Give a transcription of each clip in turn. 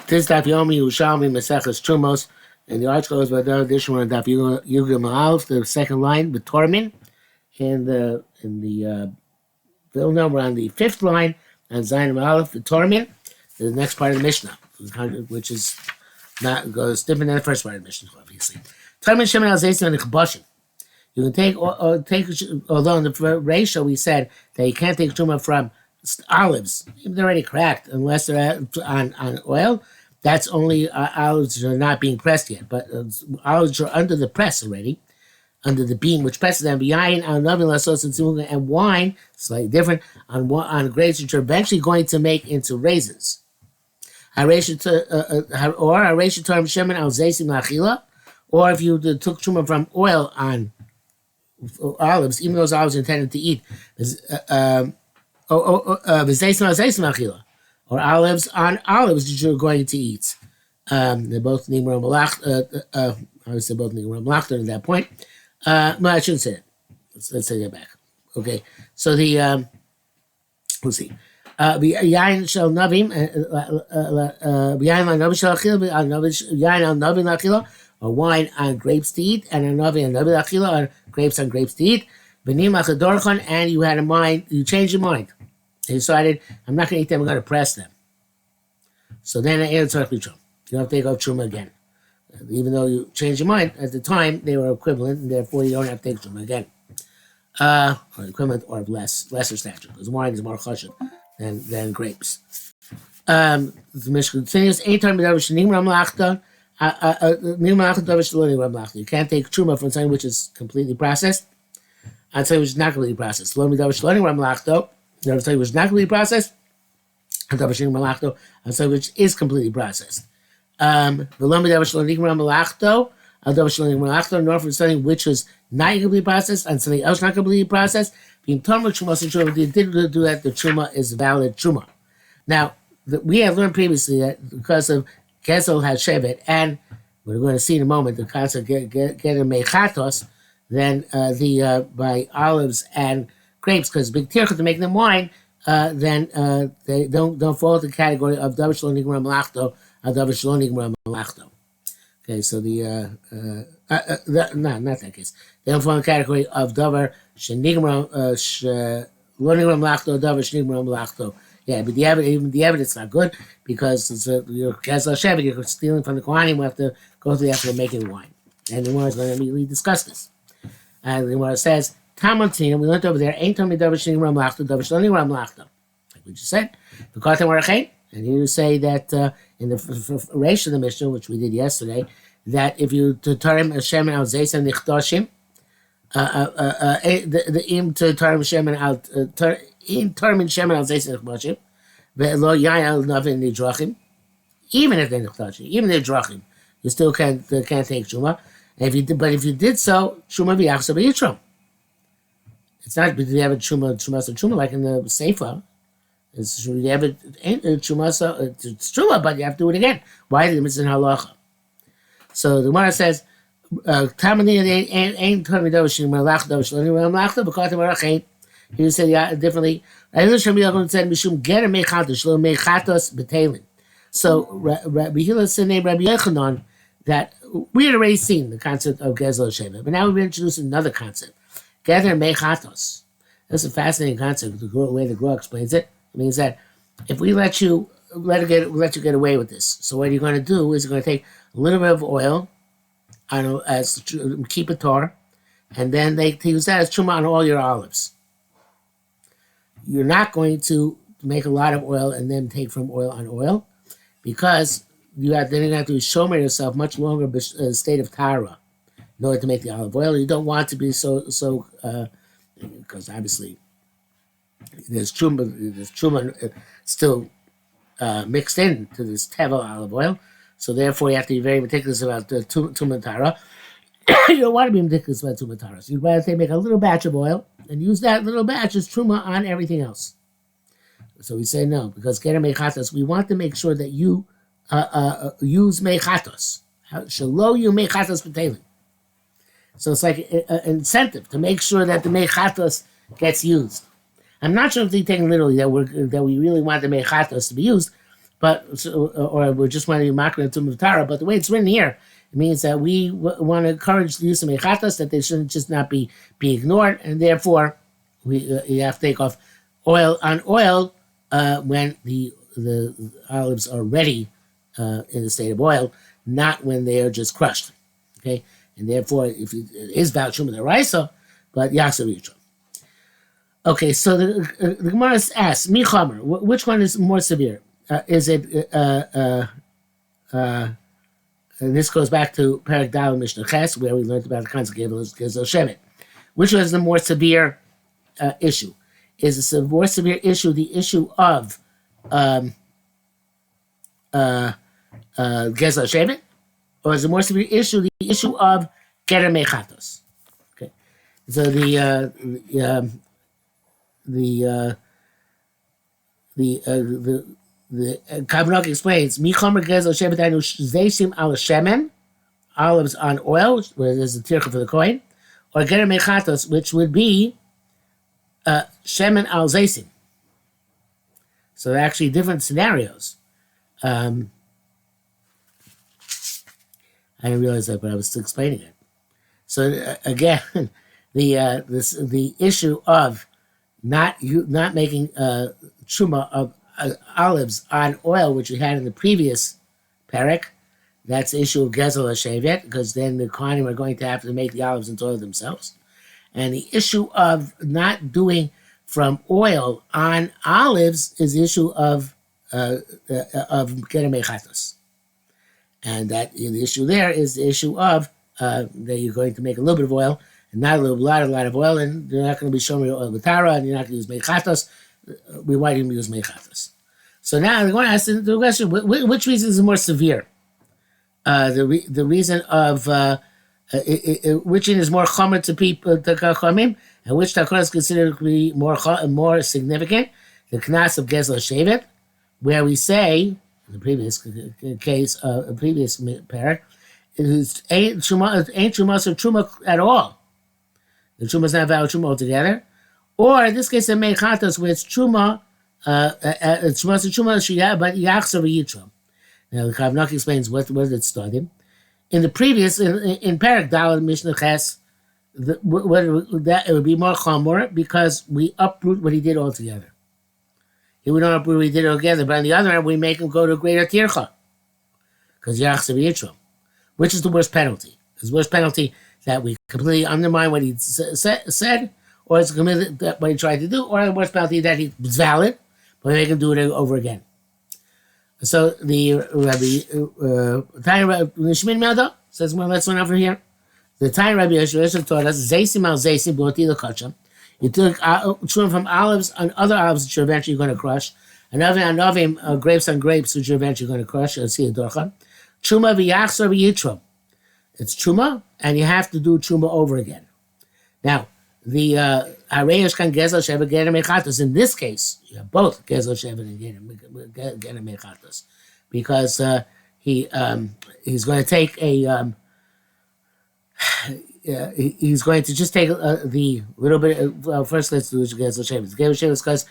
This Daf Yomi Yerushalmi Terumos Terumos, and the article is by the addition on Daf Yugim Alf, the second line with Tormin, and the Vilna we're on the fifth line, and Zayin Aleph, the Tormin, the next part of the Mishnah, which is not goes different than the first part of the Mishnah, obviously. Tormin Shemin Al Zaysim and Chbashim. You can take, although in the ratio we said that you can't take truma from olives, even they're already cracked, unless they're on oil. That's only olives that are not being pressed yet, but olives are under the press already, under the beam which presses them. And wine, slightly different, on grapes which are eventually going to make into raisins. Or if you took truma from oil on olives, even those olives are intended to eat, or olives on olives that you're going to eat. They're both nimra malach. I would say both nimra malach at that point. No, I shouldn't say it. Let's take that back. Okay, so the let's see. Yain shel navim, yain al navi shel achila, yain al navi lachila, or wine on grapes to eat, and a navi lachila, or grapes on grapes to eat. Benim achadorchan, and you had a mind, you changed your mind. You decided, I'm not going to eat them, I'm going to press them. So then I ate a truma. You don't have to take out truma again. Even though you changed your mind, at the time they were equivalent, and therefore you don't have to take truma again. Or equivalent or lesser stature, because wine is more chashuv than grapes. The Mishnah continues, you can't take truma from something which is completely processed and something which is not completely processed. There was something which is not completely processed, and something which is completely processed. Nor for something which was not completely processed and something else not completely processed. Being Talmud Truma, they did do that, the Truma is valid Truma. Now, we have learned previously that because of Gezel HaShevet, and we're going to see in a moment the concept of getting Mechatos, then by olives and grapes, because big tircha to make them wine, then they don't fall into the category of davar shelo nigmar malachto, davar shelo nigmar malachto. Okay, so not that case. They don't fall in the category of davar shenigmar shelo nigmar malachto, davar shenigmar malachto. Yeah, but even the evidence not good because it's you're Gezel Shevet, you're stealing from the Kohanim. We have to go through the effort of making wine, and the Gemara is going to immediately discuss this. And the Gemara says, Tamantina, we went over there, ain't told me davar shenigmar malachto, davar shelo nigmar malachto. Like we just said, and here you say that in the ratio of the Mishnah, which we did yesterday, that if you tarim Hashem al zaysan nichtoshim, the im to tarim Hashem al tarim Hashem al zaysan nichtoshim, ve'lo yain al navin nidrachim, even if they're nichtoshim, even if they're drachim, you still can't take truma. But if you did so, truma v'yachsa b'yitrom. It's not because you have a truma like in the Seifa. It's you have a truma, it's truma, but you have to do it again. Why? It's in halacha. So the Gemara says, he said differently. So Rabbi Hillel said named Rabbi Yechanan that we had already seen the concept of Gezel Shevet, but now we're introducing another concept. Gather mechatos. That's a fascinating concept. The way the Gra explains it, it means that if we let you get away with this, so what you're going to do is you're going to take a little bit of oil, as keep it tar, and then they use that as truma on all your olives. You're not going to make a lot of oil and then take from oil on oil, because then you're going to have to shomer yourself much longer state of tara in order to make the olive oil. You don't want to be so because obviously there's truma still mixed in to this teva olive oil, so therefore you have to be very meticulous about the tumatara. You don't want to be meticulous about tumatara, so you'd rather make a little batch of oil and use that little batch as truma on everything else. So we say no, because kera mechatos, we want to make sure that you use mechatos. Shelo you mechatos b'teilim. So it's like an incentive to make sure that the mechatos gets used. I'm not sure if they take literally that we really want the mechatos to be used, or we just want to be makrin to mutara. But the way it's written here, it means that we want to encourage the use of mechatas, that they shouldn't just not be ignored, and therefore you have to take off oil on oil when the olives are ready in the state of oil, not when they are just crushed. Okay, and therefore, if it is about Shuma Deraisa, but Yachsav Yitro. Okay, so the Gemara asks, Mi Chomer, which one is more severe? Is it, and this goes back to Perek Dal Mishnah Ches, where we learned about the kinds of Gezel Shemet. Which one is the more severe issue? Is the more severe issue the issue of Gezel Shemet? Or is the more severe issue the issue of Gerer Mechatos? Okay, so the Kabbalah explains, Michomer Gezel Shemet Dainu Zeisim al Shemen, olives on oil, where there's a tircha for the coin, or Gerer Mechatos, which would be Shemen al Zeisim. So they're actually different scenarios. I didn't realize that, but I was still explaining it. So again, the issue of not making truma of olives on oil, which we had in the previous perek, that's the issue of gezel hashevet, because then the kohanim are going to have to make the olives into oil themselves. And the issue of not doing from oil on olives is the issue of gerer mechatos. And that the issue there is the issue of that you're going to make a little bit of oil and not a lot of oil, and you're not going to be showing oil with tara, and you're not going to use mechatos. We want you to use mechatos. So now they're going to ask the question: which reason is more severe? The reason of which is more chomer to people to chachamim, and which takor is considered to be more significant? The knas of gezel shevet, where we say, in the previous case, previous parak, it ain't trumas or truma at all. The truma is not valid truma altogether. Or in this case, the mechatos, where it's truma, trumas or truma, but yachsav yitro. Now the Kavnach explains what it started. In the previous, in parak Dalad Mishnah Ches, it would be more chamor because we uproot what he did altogether. We don't uproot what he did altogether, but on the other hand, we make him go to a greater tircha. Because Yachsav Yitro. Which is the worst penalty? Is the worst penalty that we completely undermine what he said, or it's committed what he tried to do, or the worst penalty that he was valid, but we make him do it over again. So the Rabbi Nishmin Melda says, well, let's one over here. The time Rabbi Yeshua taught us, Zeisim al Zeisim B'oti L'Kacham. You took truma from olives on other olives that you're eventually going to crush, and novim grapes on grapes which you're eventually going to crush. See a dorcha. Truma v'yachsor v'yitrom. It's truma, and you have to do truma over again. Now, the hareyesh kan gezel shevet gerer mechatos. In this case, you have both gezel shevet and gerer mechatos, because he's going to take a. He's going to just take the little bit. Well, first let's do gezel shevet. Gezel shevet because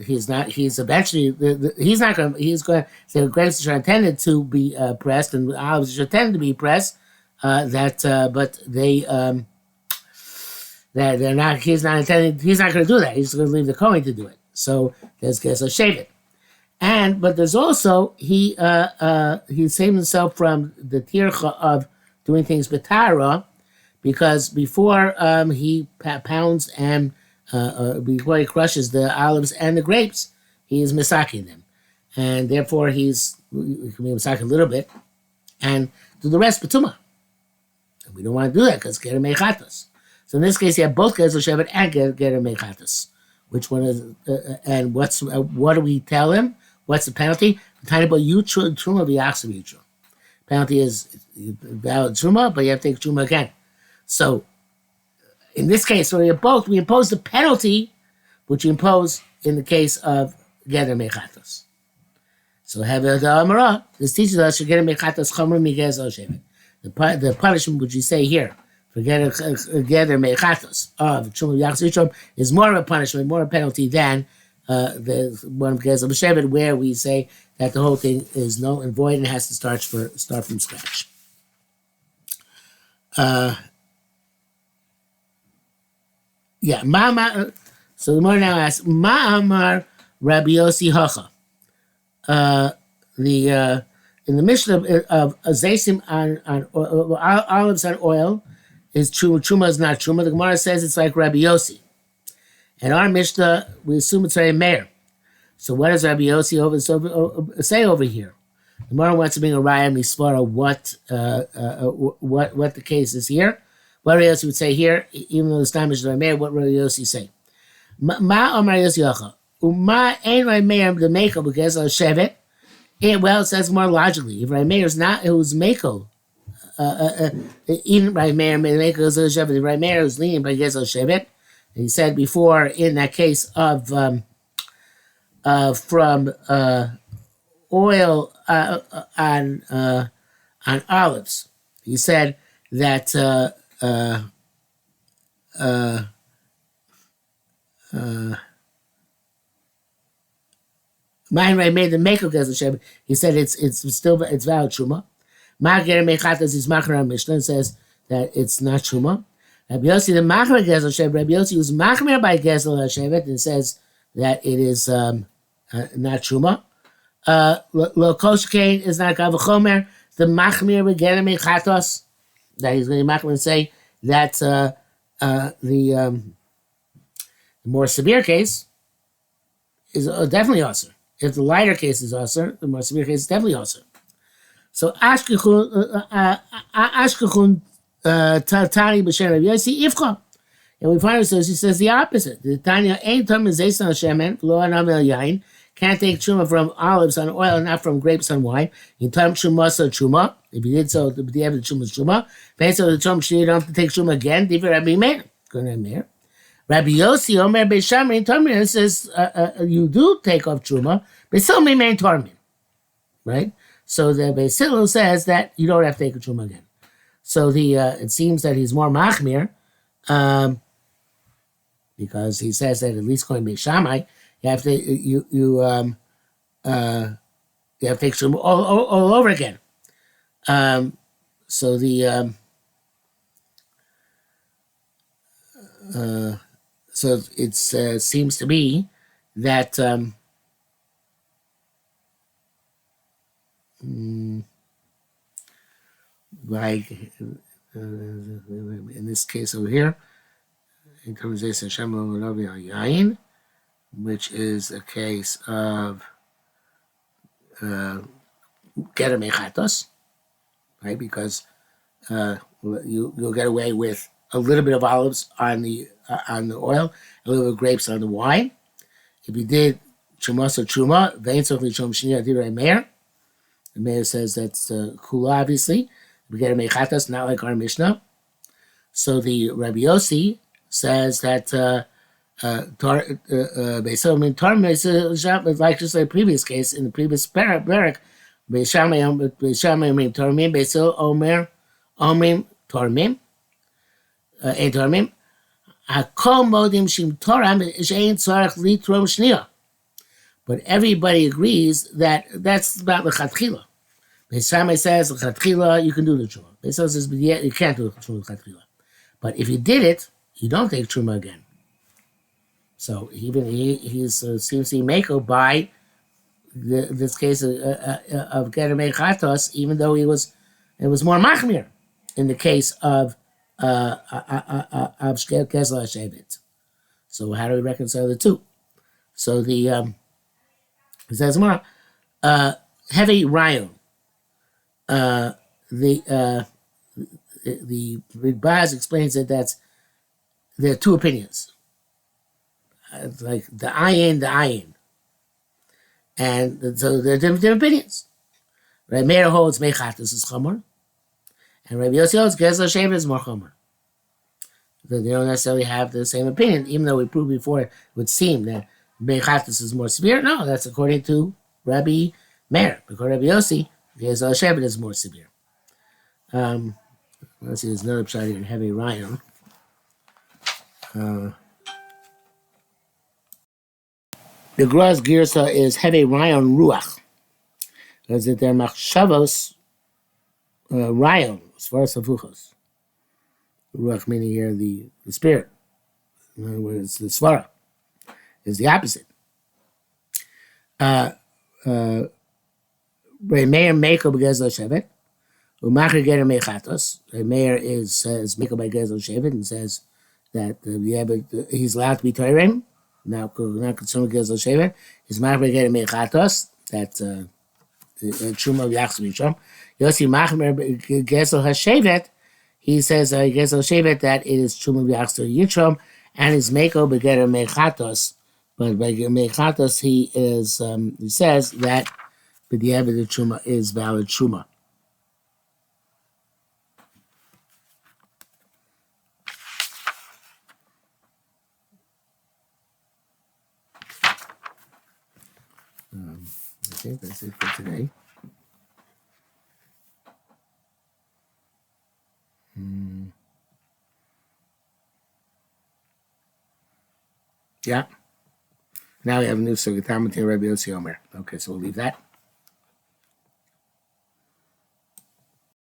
he's not. He's eventually. He's not going. He's going. So the grapes are intended to be pressed, and olives are intended to be pressed. But they. That they're not. He's not intended. He's not going to do that. He's going to leave the Kohen to do it. So there's gezel shevet, but there's also he saved himself from the tircha of doing things b'tara, because before he pounds and before he crushes the olives and the grapes, he is misaking them, and therefore he can be misaking a little bit, and do the rest b'tumah. And we don't want to do that because gerer mechatos. So in this case, you have both gezel shevet and gerer mechatos. Which one is? And what do we tell him? What's the penalty? The tiny boy truma v'yachsav yitro. Penalty is valid truma, but you have to take truma again. So in this case, we impose the penalty which you impose in the case of gerer mechatos. So this teaches us to gerer mechatos chomer migezel shevet. The punishment which you say here for gerer mechatos of truma v'yachsav yitro is more of a punishment, more of a penalty than the one of Gezel B'Shevet, where we say that the whole thing is null and void and has to start from scratch. So the more now asks, Ma Amar Rabbi Yossi Hacha. In the Mishnah of Zaysim on olives on oil is truma. Truma is not truma. The Gemara says it's like Rabbi Yossi. And our Mishnah, we assume it's Rabbi Meir. So what does Rabbi Yossi say over here? The Gemara wants to bring a raya misvara what the case is here. What Rabbi Yossi would say here, even though it's not Mishnah Rabbi Meir, what Rabbi Yossi say? Ma Amar Yossi Yacha. Uma ein Rabbi Meir the Mekel because of Shevet. Well, it says more logically. If Rabbi Meir is not, it was Mekel. In Rabbi Meir, Mekel is Shevet. Rabbi Meir is leaning by Gezel Shevet. He said before in that case of from oil on olives. He said that Ma'in made the Mekel Gezel Shevet. He said it's valid truma. Ma'ger Mechatas is Machra Mishnah says that it's not truma. Rabbi Yossi the Machra Gezel Shevet. Rabbi Yossi was Machmer by Gezel Shevet and says that it is not truma. Lo Koshkein is not Gavachomer. The Machmir Begeder Mechatos that he's going to Machmer and say that the more severe case is definitely also. If the lighter case is also, the more severe case is definitely also. So Ashkechun Tani B'Shem Rabbi Yossi Ifcha. And we find ourselves, he says the opposite. The Tanya ain't Tom is Zayson Shemen, Lo Anam El Yain. Can't take truma from olives on oil, not from grapes on wine. You time truma so truma. If you did so, the end of the truma is truma. Based on the truma, you don't have to take truma again. Divi Rabbi Meir. Good Rabbi Meir. Rabbi Yossi Omer Beishamri Tormin says you do take off truma, but still remain Tormin, right? So the Beis Hillel says that you don't have to take a truma again. So it seems that he's more machmir, because he says that at least going Beishamai, you have to you have to take truma all over again. So it seems to be that like in this case over here, in terms of Yain, which is a case of Geder Mechatos, right? Because you'll get away with a little bit of olives on the oil, a little bit of grapes on the wine. If you did Truma so Truma, Vein Sochli Chum Shnia Divrei Meir. The Meir says that's Kula, obviously. We get a Mechatas, not like our Mishnah. So the Rabbi Yossi says that like just like the previous case, in the previous parak, Beishamay Omrim Tormim, Beisil Omer Omrim Tormim, Ein Tormim, Hakol Modim Shim Toram, Shein Tzarech Litrom Shnia. But everybody agrees that that's about the Chatchila. Beishamay says the Chatchila, you can do the Truma. Beishamay says, but yeah, you can't do the Truma Chatchila. But if you did it, you don't take Truma again. So even he seems to be Mako by this case of Geder Mechatos, even though it was more Machmir in the case of Gezel Shevet. So how do we reconcile the two? So it says more heavy Ryan. The Baz explains that there are two opinions. Like the ayin, and so there are different opinions. Rabbi Meir holds Mechatas is chomer, and Rabbi Yossi holds Gezel Shevet is more chomer. So they don't necessarily have the same opinion, even though we proved before it would seem that Mechatas is more severe. No, that's according to Rabbi Meir, because Rabbi Yossi Gezel Shevet is more severe. Let's see, there's another pshat here in heavy Ryan. The Graz Girsa is Heve Rayon Ruach. Because that they're Machshavos Rayon, as far as Savuchos. Ruach meaning here the spirit. In other words, the Svara is the opposite. Meir Meiko Begezel Shevet. Umacher Geter Mechatos. Meir says Meiko by Gezel Shevet and says that he's allowed to be Torem. Now consumer Gezel Shevet. Is Macher Geter Mechatos. That's Truma Yachs Misham. Yossi Machmer Gezel Hashevet. He says Gezel Shevet that it is Truma Yachs Yitrom and is Meiko Begeter Mechatos. But by Mechatos he says that the Truma is valid Truma. I think that's it for today. Yeah. Now we have a new Sugatamati Rabbi Yossi Omer. Okay, so we'll leave that.